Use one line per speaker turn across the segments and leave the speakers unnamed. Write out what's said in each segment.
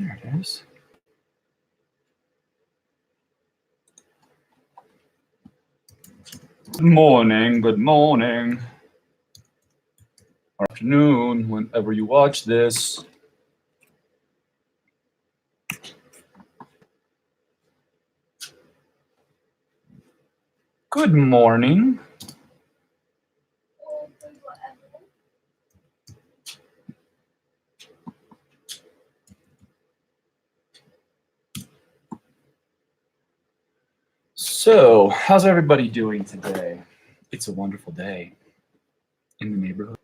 There it is. Good morning, good morning. Afternoon, whenever you watch this. Good morning. So, how's everybody doing today? It's a wonderful day in the neighborhood.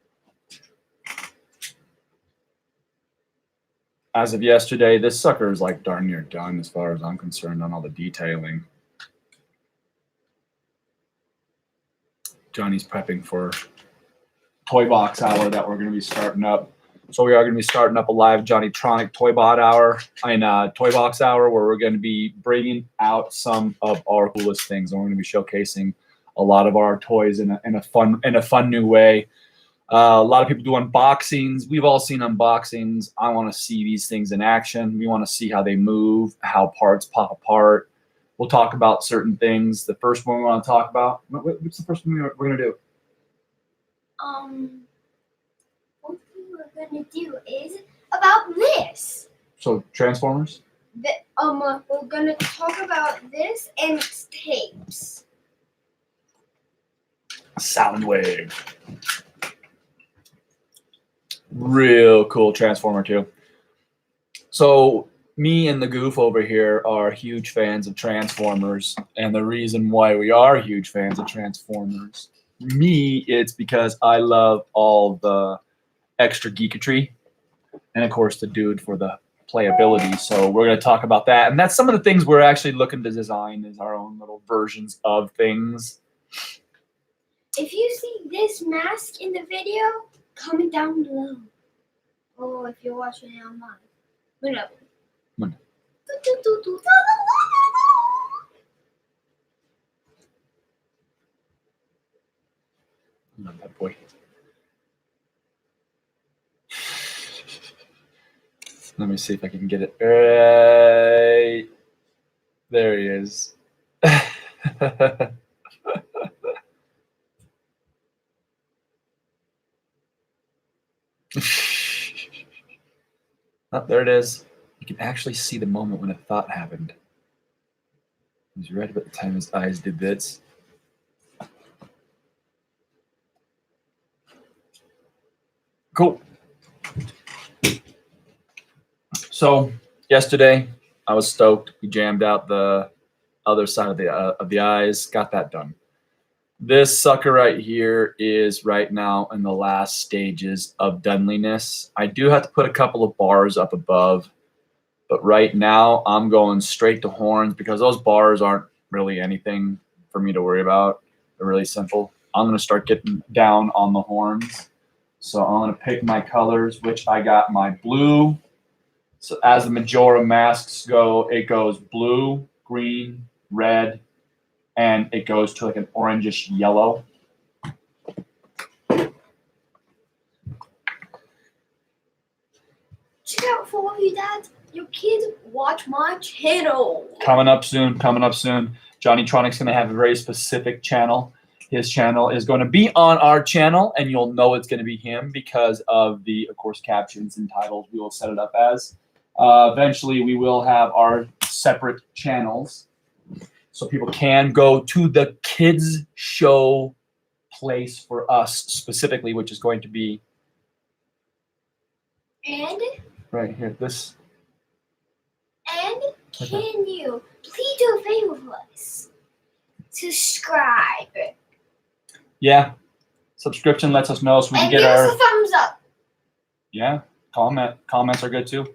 As of yesterday, this sucker is like darn near done as far as I'm concerned on all the detailing. Johnny's prepping for Toy Box Hour that we're going to be starting up. So we are going to be starting up a live JohnnyTronic Toy Box Hour where we're going to be bringing out some of our coolest things, and we're going to be showcasing a lot of our toys in a fun new way. A lot of people do unboxings. We've all seen unboxings. I want to see these things in action. We want to see how they move, how parts pop apart. We'll talk about certain things. The first one we want to talk about. What's the first one we're going to do?
What we're going to do is about this.
So Transformers?
We're going to talk about this and its tapes.
Soundwave. Real cool Transformer too. So me and the goof over here are huge fans of Transformers, and the reason why we are huge fans of Transformers, me, it's because I love all the extra geeketry, and of course the dude for the playability. So we're going to talk about that, and that's some of the things we're actually looking to design is our own little versions of things.
If you see this mask in the video, comment down below. Or if you're watching it online. Whatever.
Love that boy. Let me see if I can get it right. There he is. Oh, there it is. You can actually see the moment when a thought happened. He was right about the time his eyes did this. Cool. So yesterday, I was stoked. We jammed out the other side of the eyes. Got that done. This sucker right here is right now in the last stages of doneliness. I do have to put a couple of bars up above, but right now I'm going straight to horns because those bars aren't really anything for me to worry about. They're really simple. I'm going to start getting down on the horns. So I'm going to pick my colors, which I got my blue. So as the Majora masks go, it goes blue, green, red, and it goes to like an orangish yellow.
Check out for all of you dads. Your kids watch my channel.
Coming up soon. JohnnyTronic's going to have a very specific channel. His channel is going to be on our channel, and you'll know it's going to be him because of the, of course, captions and titles we will set it up as. Eventually, we will have our separate channels. So people can go to the kids show place for us specifically, which is going to be
And
right here. This.
And can you please do a favor for us? Subscribe.
Yeah. Subscription lets us know so we can get
give
our
us a thumbs up.
Yeah. Comments are good too.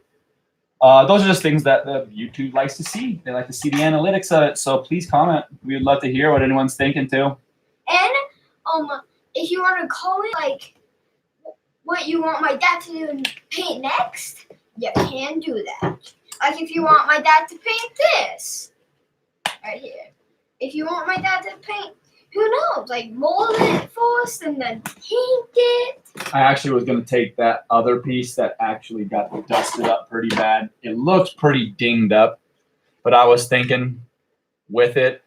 Those are just things that YouTube likes to see. They like to see the analytics of it. So please comment. We would love to hear what anyone's thinking too.
And if you want to comment like what you want my dad to paint next, you can do that. Like if you want my dad to paint this right here. If you want my dad to paint Who knows? Like mold it first and then paint it.
I actually was going to take that other piece that actually got dusted up pretty bad. It looked pretty dinged up, but I was thinking with it,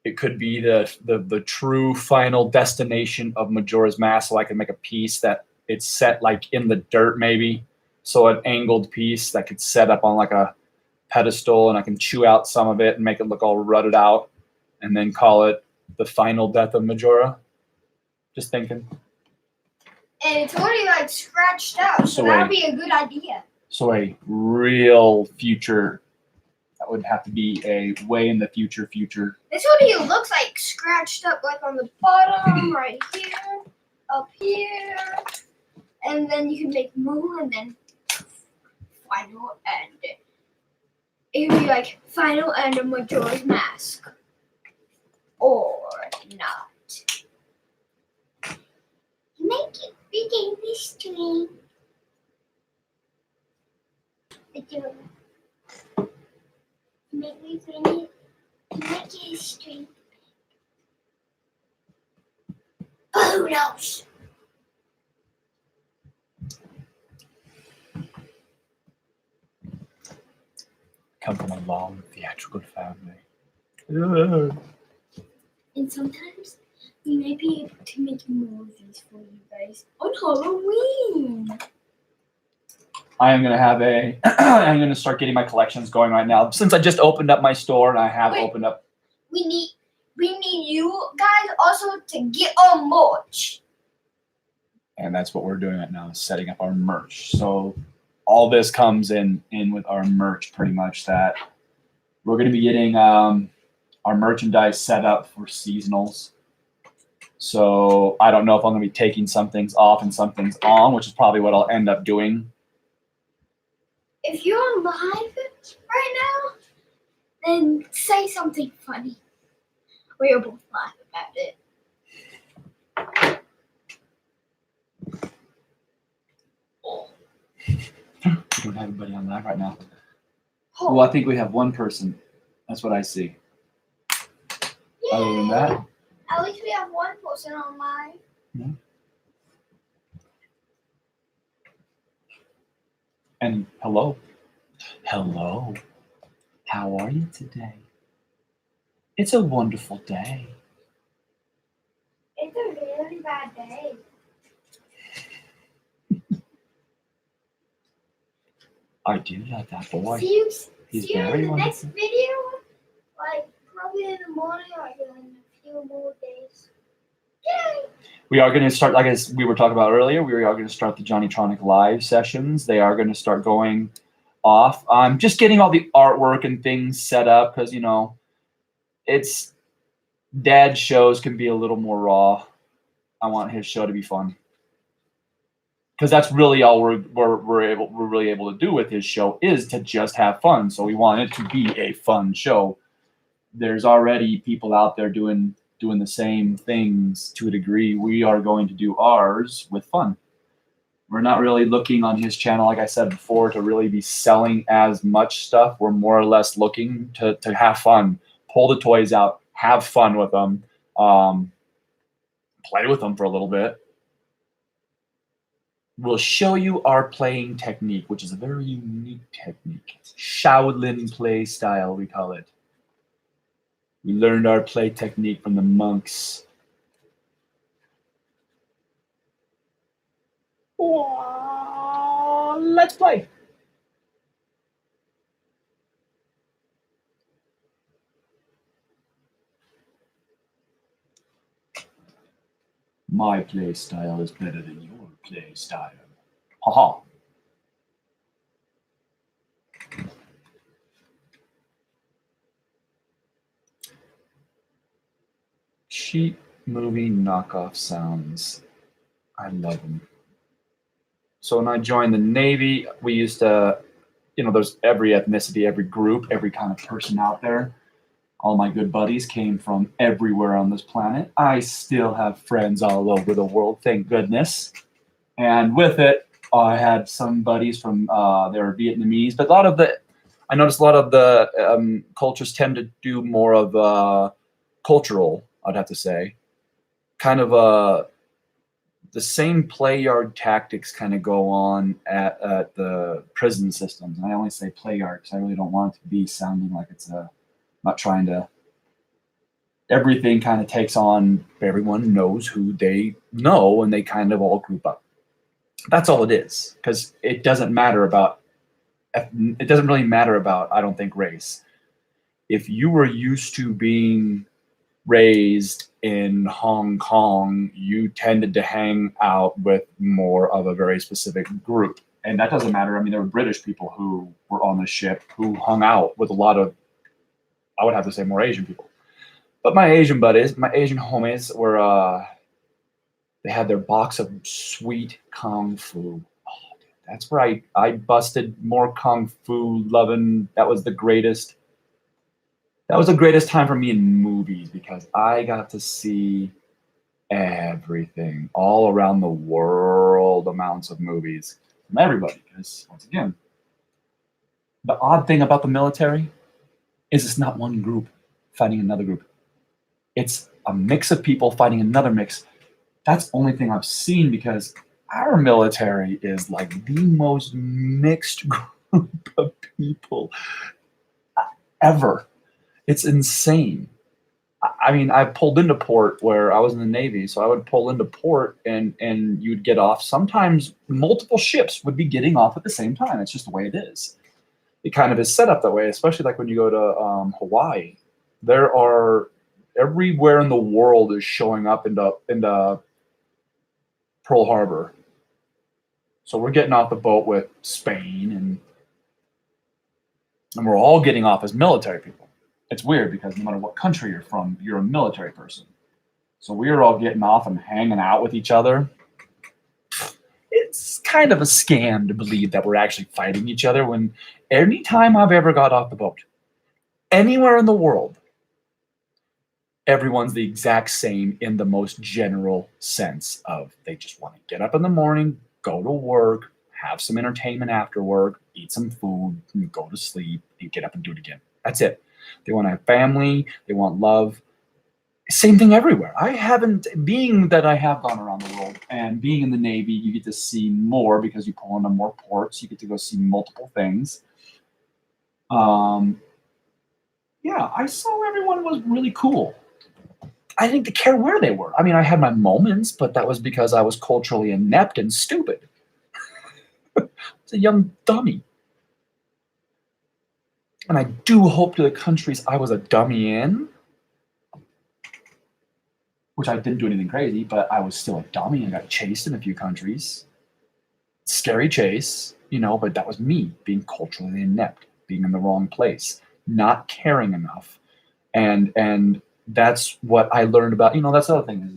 it could be the true final destination of Majora's Mask. So I could make a piece that it's set like in the dirt maybe. So an angled piece that could set up on like a pedestal, and I can chew out some of it and make it look all rutted out and then call it the final death of Majora. Just thinking.
And it's already like scratched out, so that would be a good idea.
So a real future, that would have to be a way in the future.
This what he looks like, scratched up like on the bottom, right here, up here. And then you can make moon and then final end. It would be like final end of Majora's Mask. Or not. Make it big in this string. Make me bring it. Make it a string. Who knows?
Come from a long theatrical family.
And sometimes we may be able to make more of these for you guys on Halloween.
I am gonna have a. I'm gonna start getting my collections going right now. Since I just opened up my store and I have opened up.
We need you guys also to get our merch.
And that's what we're doing right now, is setting up our merch. So all this comes in with our merch pretty much. That we're gonna be getting our merchandise set up for seasonals. So I don't know if I'm gonna be taking some things off and some things on, which is probably what I'll end up doing.
If you're live right now, then say something funny. We'll both laugh about it.
We don't have anybody on live right now.
Oh.
Well, I think we have one person. That's what I see.
Yay.
Other than that,
at least we have one person on live.
Yeah. And hello. Hello. How are you today? It's a wonderful day.
It's a really bad day.
I do love that boy.
See you
He's
in
very
the next
wonderful.
video. Like probably in the morning or in a few more days. Yay!
We are going to start, like as we were talking about earlier, we are going to start the JohnnyTronic live sessions. They are going to start going off. I'm just getting all the artwork and things set up because, you know, it's Dad's shows can be a little more raw. I want his show to be fun. Because that's really all we're really able to do with his show is to just have fun. So we want it to be a fun show. There's already people out there doing the same things to a degree. We are going to do ours with fun. We're not really looking on his channel, like I said before, to really be selling as much stuff. We're more or less looking to have fun, pull the toys out, have fun with them, play with them for a little bit. We'll show you our playing technique, which is a very unique technique. Shaolin play style, we call it. We learned our play technique from the monks. Oh, let's play. My play style is better than your play style. Haha. Cheap movie knockoff sounds. I love them. So when I joined the Navy, we used to, you know, there's every ethnicity, every group, every kind of person out there. All my good buddies came from everywhere on this planet. I still have friends all over the world, thank goodness. And with it, I had some buddies from, they were Vietnamese, but I noticed a lot of the cultures tend to do more of cultural, I'd have to say. kind of the same play yard tactics kind of go on at the prison systems. And I only say play yard because I really don't want it to be sounding like it's not trying to. Everything kind of takes on, everyone knows who they know, and they kind of all group up. That's all it is, because it doesn't really matter about, I don't think, race. If you were used to being raised in Hong Kong, you tended to hang out with more of a very specific group. And that doesn't matter. I mean, there were British people who were on the ship who hung out with a lot of, I would have to say, more Asian people. But my Asian buddies, my Asian homies were, they had their box of sweet Kung Fu. Oh, dude, that's where I busted more Kung Fu loving. That was the greatest time for me in movies, because I got to see everything all around the world, amounts of movies from everybody. Because once again, the odd thing about the military is it's not one group fighting another group. It's a mix of people fighting another mix. That's the only thing I've seen, because our military is like the most mixed group of people ever. It's insane. I mean, I pulled into port where I was in the Navy, so I would pull into port and you'd get off. Sometimes multiple ships would be getting off at the same time. It's just the way it is. It kind of is set up that way, especially like when you go to Hawaii. There are, everywhere in the world is showing up into Pearl Harbor. So we're getting off the boat with Spain, and we're all getting off as military people. It's weird because no matter what country you're from, you're a military person. So we were all getting off and hanging out with each other. It's kind of a scam to believe that we're actually fighting each other, when anytime I've ever got off the boat, anywhere in the world, everyone's the exact same in the most general sense of they just want to get up in the morning, go to work, have some entertainment after work, eat some food, and go to sleep, and get up and do it again. That's it. They want to have family. They want love. Same thing everywhere. Being that I have gone around the world, and being in the Navy, you get to see more because you pull into more ports. You get to go see multiple things. Yeah, I saw everyone was really cool. I didn't care where they were. I mean, I had my moments, but that was because I was culturally inept and stupid. I was a young dummy. And I do hope to the countries I was a dummy in, which I didn't do anything crazy, but I was still a dummy and got chased in a few countries. Scary chase, but that was me being culturally inept, being in the wrong place, not caring enough. And that's what I learned about, that's the other thing, is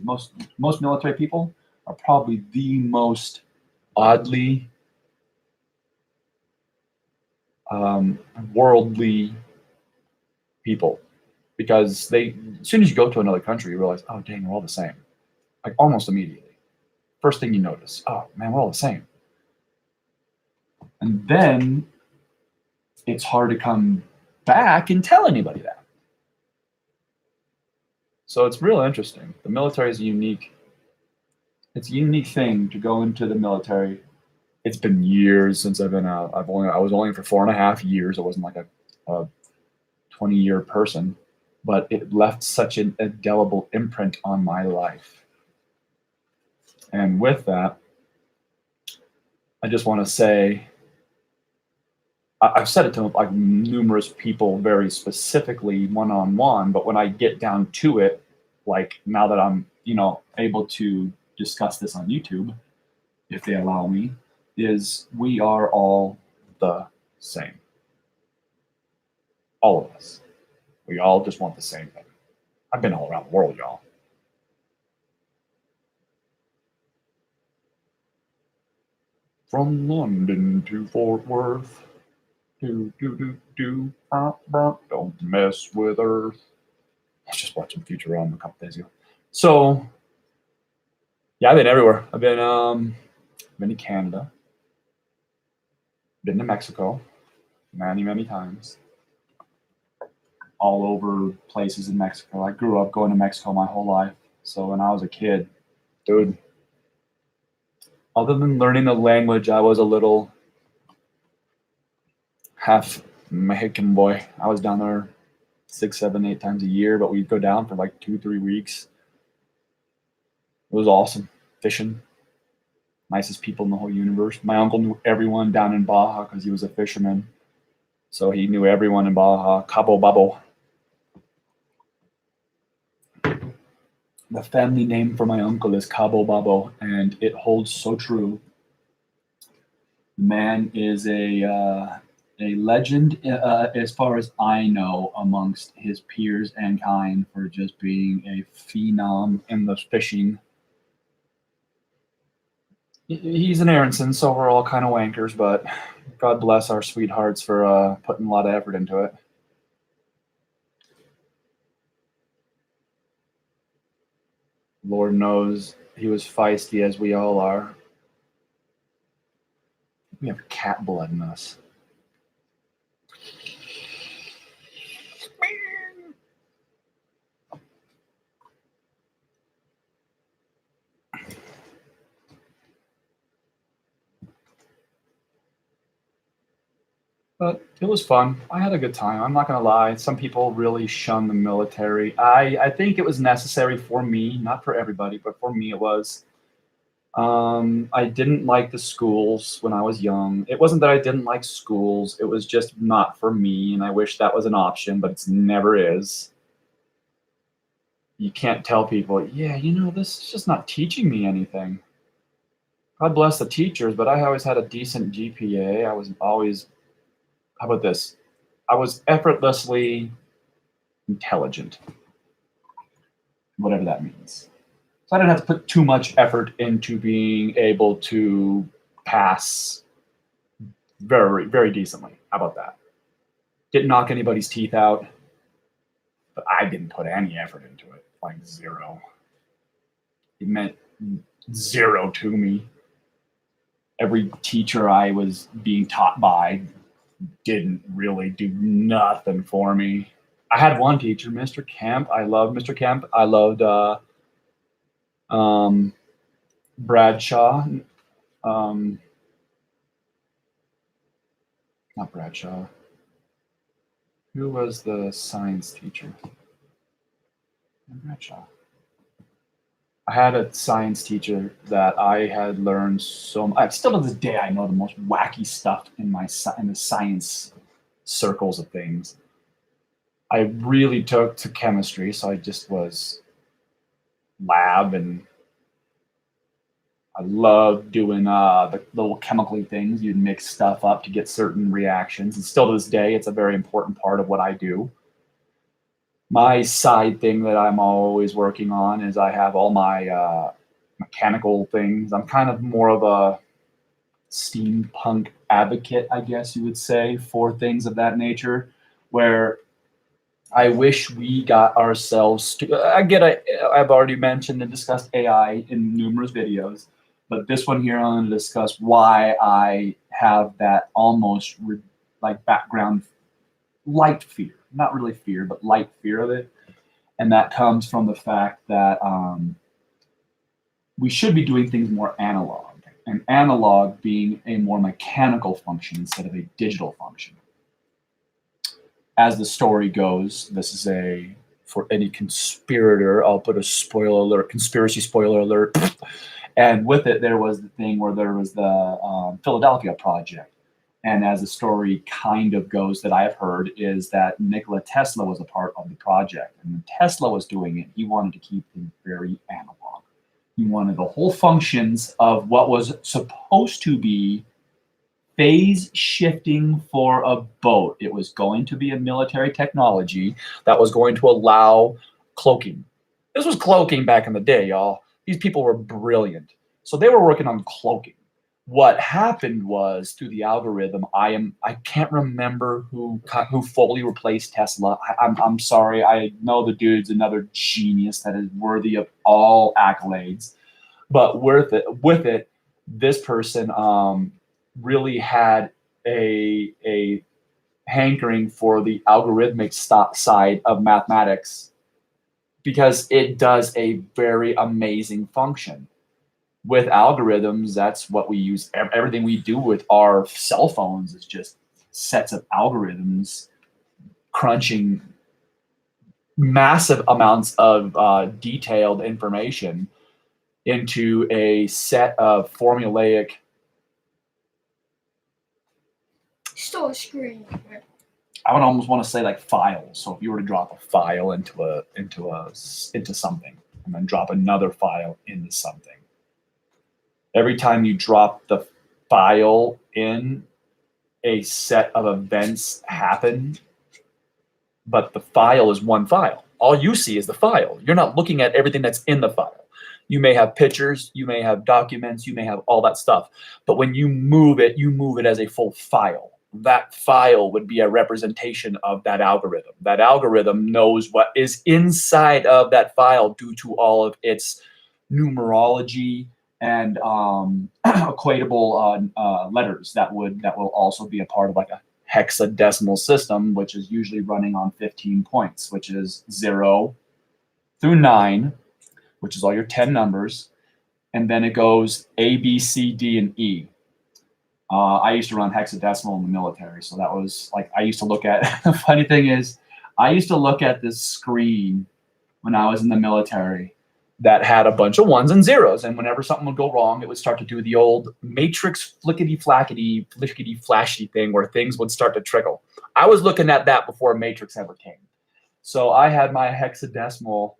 most military people are probably the most oddly worldly people, because as soon as you go to another country, you realize, oh dang, we're all the same. Like almost immediately. First thing you notice, oh man, we're all the same. And then it's hard to come back and tell anybody that. So it's real interesting. The military is it's a unique thing to go into the military. It's been years since I've been out. I was only for 4.5 years. I wasn't like a 20-year person, but it left such an indelible imprint on my life. And with that, I just want to say, I've said it to like numerous people very specifically one-on-one, but when I get down to it, like now that I'm, able to discuss this on YouTube, if they allow me, is we are all the same. All of us. We all just want the same thing. I've been all around the world, y'all. From London to Fort Worth. Don't mess with Earth. I was just watching Futurama a couple days ago. So, yeah, I've been everywhere. I've been to Canada. Been to Mexico many, many times. All over places in Mexico. I grew up going to Mexico my whole life. So when I was a kid, dude, other than learning the language, I was a little half Mexican boy. I was down there 6, 7, 8 times a year, but we'd go down for like 2, 3 weeks. It was awesome. Fishing. Nicest people in the whole universe. My uncle knew everyone down in Baja because he was a fisherman. So he knew everyone in Baja. Cabo Babo. The family name for my uncle is Cabo Babo, and it holds so true. The man is a legend, as far as I know, amongst his peers and kind for just being a phenom in the fishing. He's an Aronson, so we're all kind of wankers, but God bless our sweethearts for putting a lot of effort into it. Lord knows he was feisty, as we all are. We have cat blood in us. But it was fun. I had a good time. I'm not going to lie. Some people really shun the military. I think it was necessary for me, not for everybody, but for me it was. I didn't like the schools when I was young. It wasn't that I didn't like schools. It was just not for me, and I wish that was an option, but it never is. You can't tell people, yeah, this is just not teaching me anything. God bless the teachers, but I always had a decent GPA. I was always, how about this? I was effortlessly intelligent, whatever that means. So I didn't have to put too much effort into being able to pass very, very decently. How about that? Didn't knock anybody's teeth out, but I didn't put any effort into it, like zero. It meant zero to me. Every teacher I was being taught by didn't really do nothing for me. I had one teacher, Mr. Kemp. I loved Mr. Kemp. I loved Bradshaw. Not Bradshaw. Who was the science teacher? Bradshaw. I had a science teacher that I had learned so much. Still to this day, I know the most wacky stuff in the science circles of things. I really took to chemistry, so I just was lab, and I loved doing the little chemical things. You'd mix stuff up to get certain reactions, and still to this day, it's a very important part of what I do. My side thing that I'm always working on is I have all my mechanical things. I'm kind of more of a steampunk advocate, I guess you would say, for things of that nature, where I wish we got ourselves to, I've already mentioned and discussed AI in numerous videos, but this one here I'm going to discuss why I have that almost like background light fear. Not really fear, but light fear of it. And that comes from the fact that we should be doing things more analog, and analog being a more mechanical function instead of a digital function. As the story goes, this is for any conspirator, I'll put a spoiler alert, conspiracy spoiler alert. And with it, there was the thing where there was the Philadelphia Project. And as the story kind of goes that I've heard is that Nikola Tesla was a part of the project. And when Tesla was doing it, he wanted to keep things very analog. He wanted the whole functions of what was supposed to be phase shifting for a boat. It was going to be a military technology that was going to allow cloaking. This was cloaking back in the day, y'all. These people were brilliant. So they were working on cloaking. What happened was through the algorithm, I can't remember who fully replaced Tesla. I'm sorry. I know the dude's another genius that is worthy of all accolades. But with it, this person really had a hankering for the algorithmic side of mathematics because it does a very amazing function. With algorithms, that's what we use. Everything we do with our cell phones is just sets of algorithms crunching massive amounts of detailed information into a set of formulaic.
Still a screen.
I would almost want to say like files. So if you were to drop a file into something, and then drop another file into something, every time you drop the file in, a set of events happen, but the file is one file. All you see is the file. You're not looking at everything that's in the file. You may have pictures, you may have documents, you may have all that stuff. But when you move it as a full file. That file would be a representation of that algorithm. That algorithm knows what is inside of that file due to all of its numerology and equatable letters that will also be a part of like a hexadecimal system, which is usually running on 15 points, which is 0 through 9, which is all your 10 numbers, and then it goes A, B, C, D, and E. I used to run hexadecimal in the military, so that was like I used to look at. The funny thing is, I used to look at this screen when I was in the military that had a bunch of ones and zeros, and whenever something would go wrong, it would start to do the old matrix flickety flashy thing where things would start to trickle. I was looking at that before matrix ever came, so I had my hexadecimal.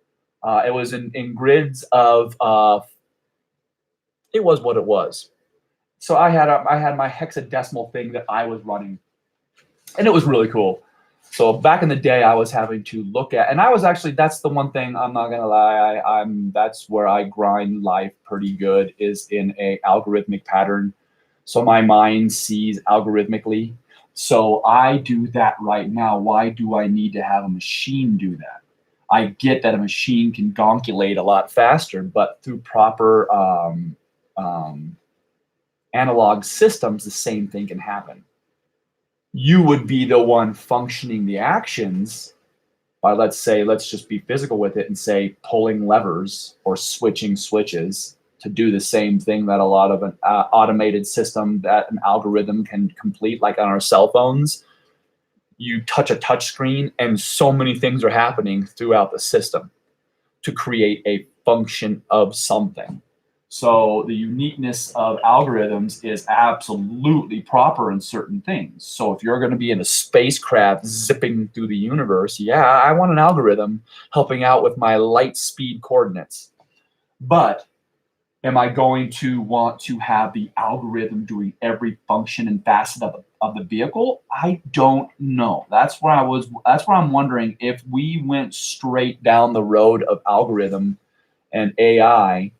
It was in grids of. It was what it was. So I had my hexadecimal thing that I was running, and it was really cool. So back in the day, I was having to look at, and I was actually, that's the one thing I'm not gonna lie, that's where I grind life pretty good, is in a algorithmic pattern. So my mind sees algorithmically. So I do that right now. Why do I need to have a machine do that? I get that a machine can gonkulate a lot faster, but through proper analog systems, the same thing can happen. You would be the one functioning the actions by, let's just be physical with it and say pulling levers or switching switches to do the same thing that a lot of an automated system that an algorithm can complete, like on our cell phones. You touch a touch screen and so many things are happening throughout the system to create a function of something. So the uniqueness of algorithms is absolutely proper in certain things. So if you're going to be in a spacecraft zipping through the universe, yeah, I want an algorithm helping out with my light speed coordinates. But am I going to want to have the algorithm doing every function and facet of the vehicle? I don't know. That's where I'm wondering if we went straight down the road of algorithm and AI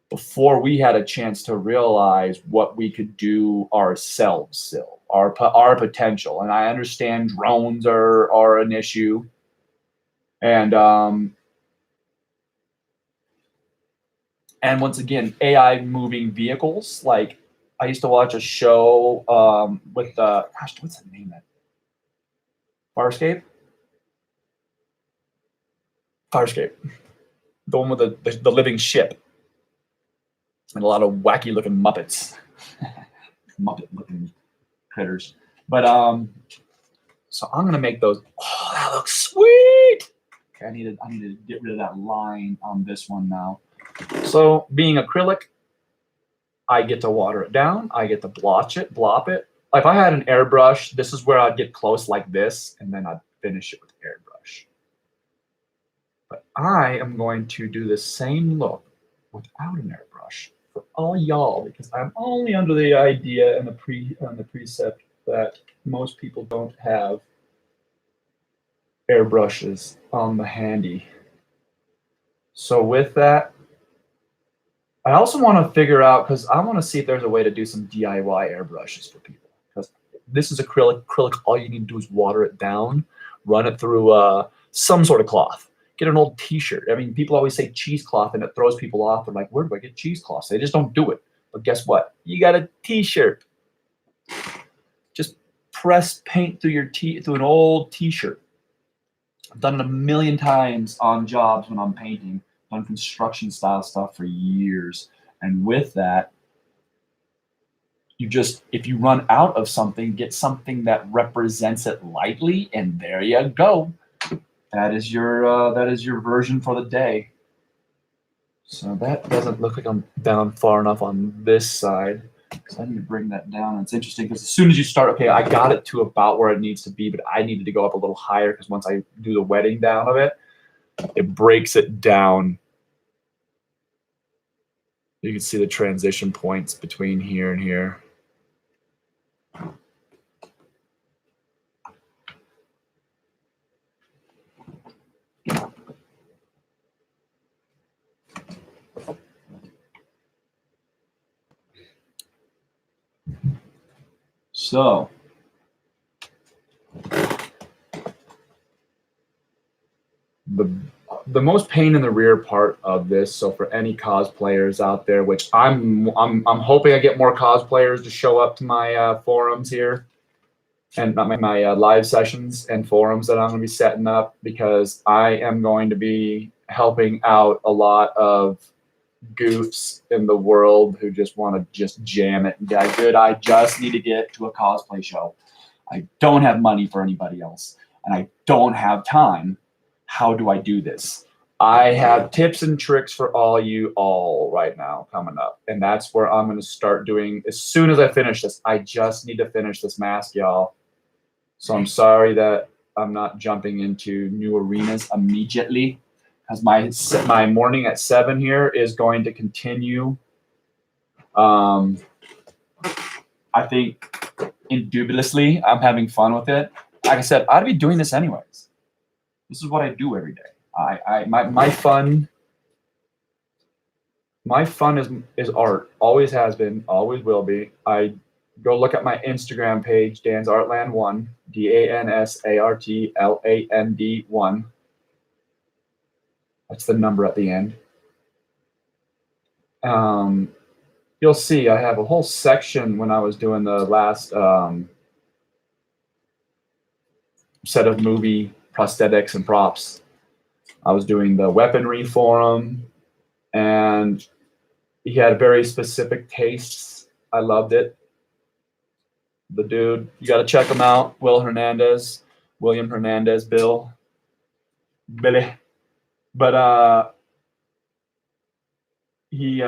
before we had a chance to realize what we could do ourselves still, our potential. And I understand drones are an issue. And once again, AI moving vehicles. Like I used to watch a show with gosh, what's the name of it? Farscape. The one with the living ship. And a lot of wacky looking Muppets. Muppet looking critters. But so I'm gonna make those. Oh, that looks sweet. Okay, I need to get rid of that line on this one now. So being acrylic, I get to water it down. I get to blop it. If I had an airbrush, this is where I'd get close like this, and then I'd finish it with airbrush. But I am going to do the same look without an airbrush for all y'all, because I'm only under the idea and the precept that most people don't have airbrushes on the handy. So with that, I also want to figure out, because I want to see if there's a way to do some DIY airbrushes for people. Because this is acrylic. Acrylic, all you need to do is water it down, run it through some sort of cloth. Get an old T-shirt. I mean, people always say cheesecloth, and it throws people off. They're like, where do I get cheesecloth? They just don't do it. But guess what? You got a T-shirt. Just press paint through an old T-shirt. I've done it a million times on jobs when I'm painting. I've done construction style stuff for years. And with that, you just, if you run out of something, get something that represents it lightly, and there you go. That is your version for the day. So that doesn't look like I'm down far enough on this side. So I need to bring that down. It's interesting because as soon as you start, okay, I got it to about where it needs to be, but I needed to go up a little higher because once I do the wetting down of it, it breaks it down. You can see the transition points between here and here. So the most pain in the rear part of this, so for any cosplayers out there, which I'm hoping I get more cosplayers to show up to my forums here and my live sessions and forums that I'm going to be setting up, because I am going to be helping out a lot of goofs in the world who just want to just jam it and get good. I just need to get to a cosplay show. I don't have money for anybody else, and I don't have time. How do I do this? I have tips and tricks for you all right now coming up, and that's where I'm going to start doing as soon as I finish this. I just need to finish this mask, y'all. So I'm sorry that I'm not jumping into new arenas immediately, because my morning at 7 here is going to continue. I think indubitably I'm having fun with it. Like I said, I'd be doing this anyways. This is what I do every day. My fun is art. Always has been, always will be. I go look at my Instagram page, Dan's Artland 1, DANSARTLAND 1. That's the number at the end. You'll see I have a whole section when I was doing the last set of movie prosthetics and props. I was doing the weaponry forum, and he had very specific tastes. I loved it. The dude, you got to check him out. William Hernandez, Billy. But he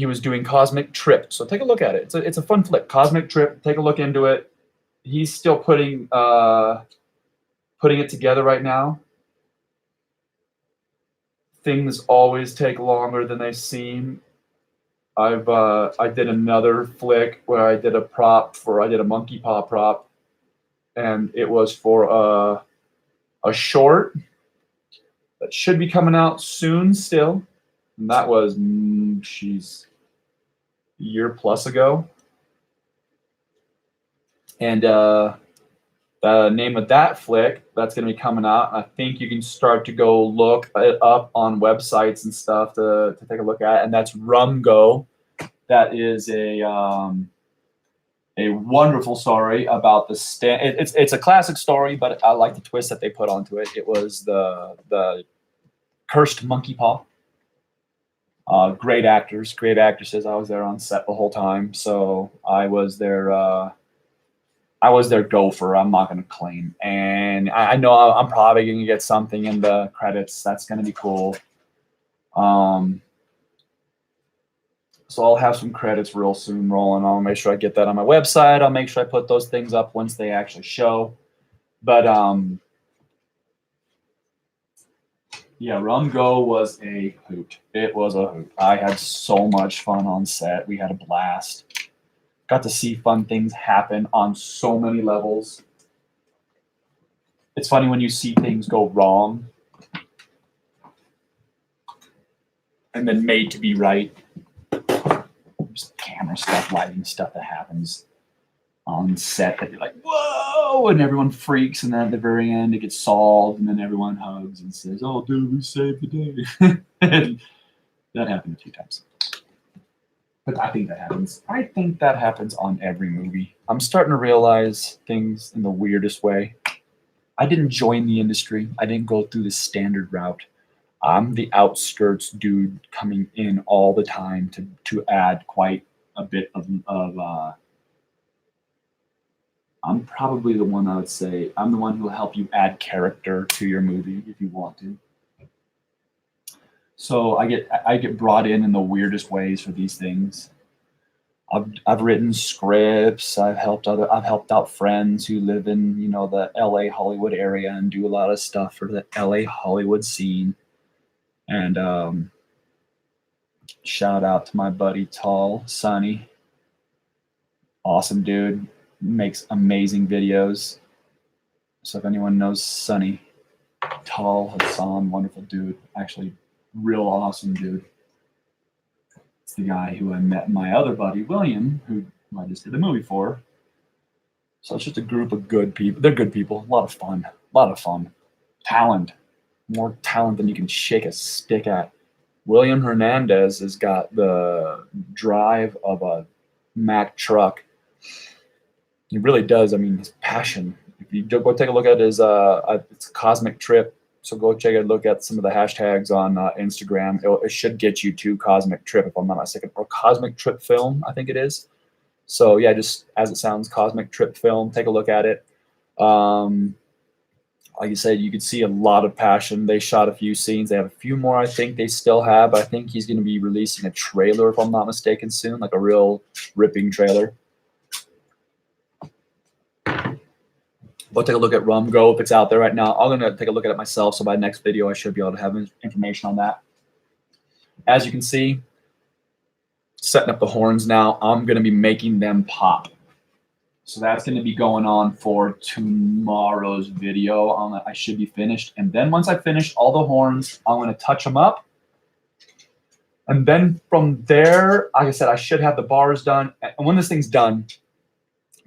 was doing Cosmic Trip. So take a look at it. It's a fun flick. Cosmic Trip. Take a look into it. He's still putting it together right now. Things always take longer than they seem. I did another flick where I did a monkey paw prop, and it was for a short that should be coming out soon still. And that was, a year plus ago. And the name of that flick, that's going to be coming out. I think you can start to go look it up on websites and stuff to take a look at. And that's Rumgo. That is a wonderful story about the it's a classic story, but I like the twist that they put onto it. It was the cursed monkey paw. Great actors, great actresses. I was there on set the whole time, so I was their gopher. I'm not going to claim, and I know I'm probably going to get something in the credits. That's going to be cool. So I'll have some credits real soon rolling. I'll make sure I get that on my website. I'll make sure I put those things up once they actually show. But yeah, Rumgo was a hoot. It was a hoot. I had so much fun on set. We had a blast. Got to see fun things happen on so many levels. It's funny when you see things go wrong and then made to be right. Just camera stuff, lighting stuff that happens on set that you're like, whoa, and everyone freaks, and then at the very end it gets solved, and then everyone hugs and says, oh, dude, we saved the day. And that happened a few times. But I think that happens. I think that happens on every movie. I'm starting to realize things in the weirdest way. I didn't join the industry. I didn't go through the standard route. I'm the outskirts dude coming in all the time to add quite a bit of I'm probably the one, I would say, I'm the one who will help you add character to your movie if you want to. So I get brought in the weirdest ways for these things. I've written scripts. I've helped out friends who live in, you know, the LA Hollywood area and do a lot of stuff for the LA Hollywood scene. And shout out to my buddy Tall Sonny. Awesome dude, makes amazing videos. So if anyone knows Sonny, Tall Hassan, wonderful dude, actually real awesome dude. It's the guy who I met my other buddy, William, who I just did a movie for. So it's just a group of good people. They're good people. A lot of fun. Talent. More talent than you can shake a stick at. William Hernandez has got the drive of a Mack truck. He really does. I mean, his passion. If you go take a look at his, it's Cosmic Trip. So go take a look at some of the hashtags on Instagram. It should get you to Cosmic Trip, if I'm not mistaken, or Cosmic Trip Film, I think it is. So yeah, just as it sounds, Cosmic Trip Film. Take a look at it. Like you said, you could see a lot of passion. They shot a few scenes. They have a few more, I think they still have. I think he's going to be releasing a trailer, if I'm not mistaken, soon, like a real ripping trailer. Go take a look at Rumgo if it's out there right now. I'm going to take a look at it myself, so by next video I should be able to have information on that. As you can see, setting up the horns now. I'm going to be making them pop. So that's going to be going on for tomorrow's video. I should be finished. And then once I finish all the horns, I'm going to touch them up. And then from there, like I said, I should have the bars done. And when this thing's done,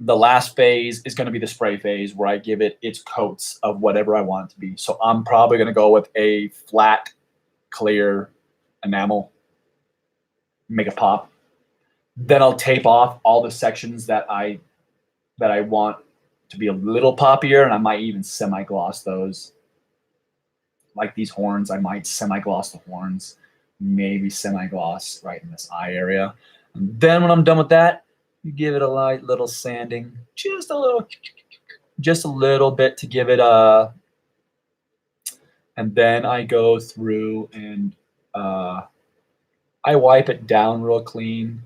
the last phase is going to be the spray phase, where I give it its coats of whatever I want it to be. So I'm probably going to go with a flat, clear enamel, make it pop. Then I'll tape off all the sections that I want to be a little poppier, and I might even semi-gloss those. Like these horns, I might semi-gloss the horns, maybe semi-gloss right in this eye area. And then when I'm done with that, you give it a light little sanding, just a little bit to give it a, and then I go through and I wipe it down real clean.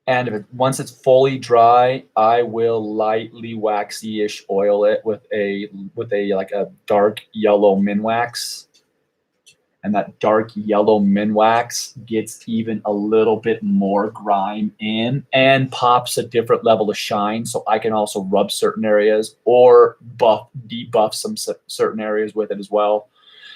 And once it's fully dry, I will lightly waxy-ish oil it with a like a dark yellow Minwax. And that dark yellow Minwax gets even a little bit more grime in and pops a different level of shine. So I can also rub certain areas or debuff some certain areas with it as well.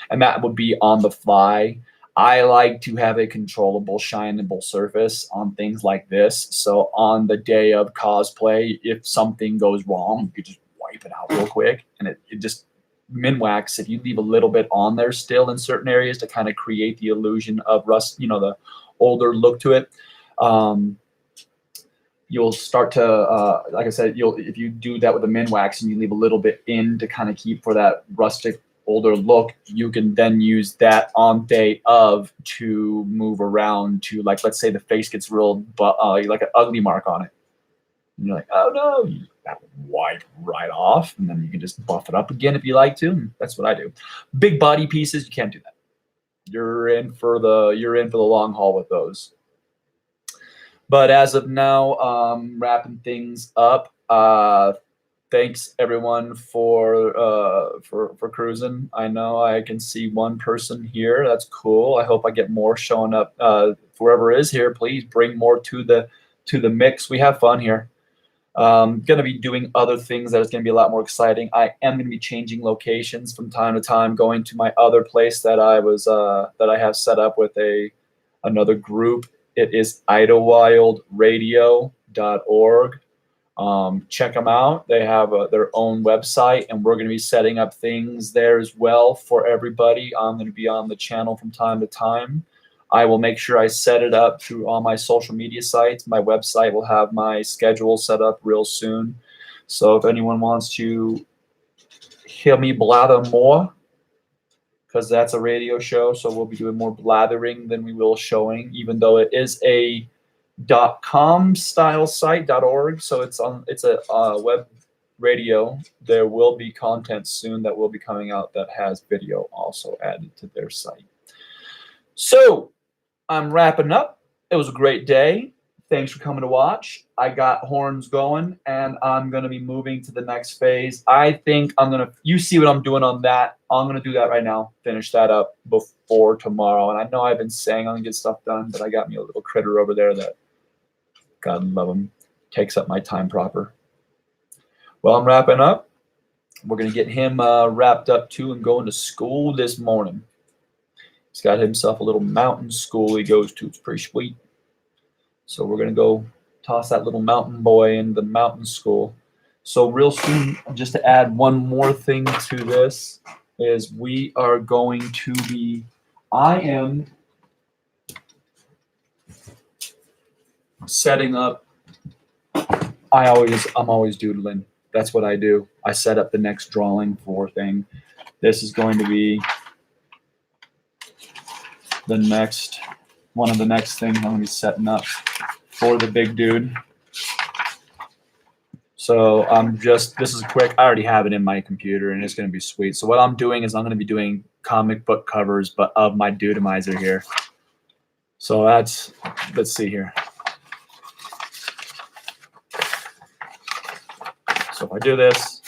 And that would be on the fly. I like to have a controllable, shineable surface on things like this. So on the day of cosplay, if something goes wrong, you could just wipe it out real quick. And it just, Minwax, if you leave a little bit on there still in certain areas to kind of create the illusion of rust, you know, the older look to it, you'll start to, like I said, if you do that with the Minwax and you leave a little bit in to kind of keep for that rustic older look, you can then use that on day of to move around to, like, let's say the face gets real, like an ugly mark on it. And you're like, oh no, that would wipe right off, and then you can just buff it up again if you like to. That's what I do. Big body pieces, you can't do that. You're in for the long haul with those. But as of now, wrapping things up. Thanks everyone for cruising. I know I can see one person here. That's cool. I hope I get more showing up. Whoever is here, please bring more to the mix. We have fun here. Going to be doing other things that is going to be a lot more exciting. I am going to be changing locations from time to time, going to my other place that I have set up with another group. It is idlewildradio.org. Check them out. They have their own website, and we're going to be setting up things there as well for everybody. I'm going to be on the channel from time to time. I will make sure I set it up through all my social media sites. My website will have my schedule set up real soon. So if anyone wants to hear me blather more, because that's a radio show, so we'll be doing more blathering than we will showing, even though it is a .com style site, .org, so it's a web radio. There will be content soon that will be coming out that has video also added to their site. So I'm wrapping up. It was a great day. Thanks for coming to watch. I got horns going, and I'm going to be moving to the next phase. I think I'm going to, you see what I'm doing on that. I'm going to do that right now, finish that up before tomorrow. And I know I've been saying I'm going to get stuff done, but I got me a little critter over there that, God love him, takes up my time proper. Well, I'm wrapping up. We're going to get him wrapped up too and going to school this morning. He's got himself a little mountain school he goes to. It's pretty sweet. So we're going to go toss that little mountain boy in the mountain school. So real soon, just to add one more thing to this, is we are going to be, I'm setting up, I'm always doodling. That's what I do. I set up the next drawing for thing. This is going to be the next, one of the next things I'm going to be setting up for the big dude. So I'm just, this is quick. I already have it in my computer and it's going to be sweet. So what I'm doing is I'm going to be doing comic book covers, but of my Dudemizer here. So that's, let's see here. So if I do this,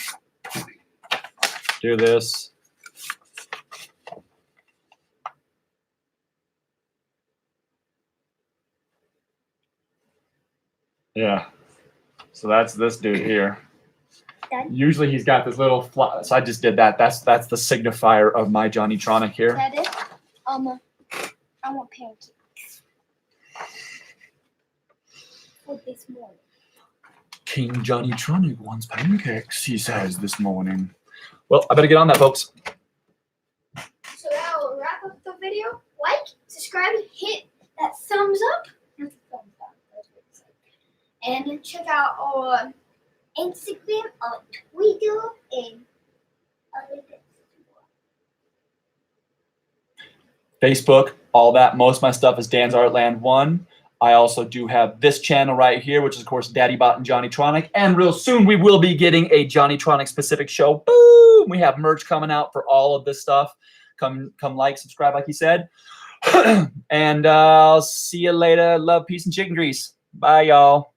yeah. So that's this dude here.
Dad?
Usually he's got this little fly. So I just did that. That's the signifier of my JohnnyTronic here.
Daddy, I want pancakes for this morning.
King JohnnyTronic wants pancakes, he says this morning. Well, I better get on that, folks.
So that will wrap up the video. Like, subscribe, hit that thumbs up. Not the thumbs down. That's what it said. And check out our Instagram, our Twitter, and other things.
Facebook, all that. Most of my stuff is Dan's Artland 1. I also do have this channel right here, which is, of course, DaddyBot and JohnnyTronic. And real soon, we will be getting a JohnnyTronic specific show. Boom! We have merch coming out for all of this stuff. Come like, subscribe, like he said. And I'll see you later. Love, peace, and chicken grease. Bye, y'all.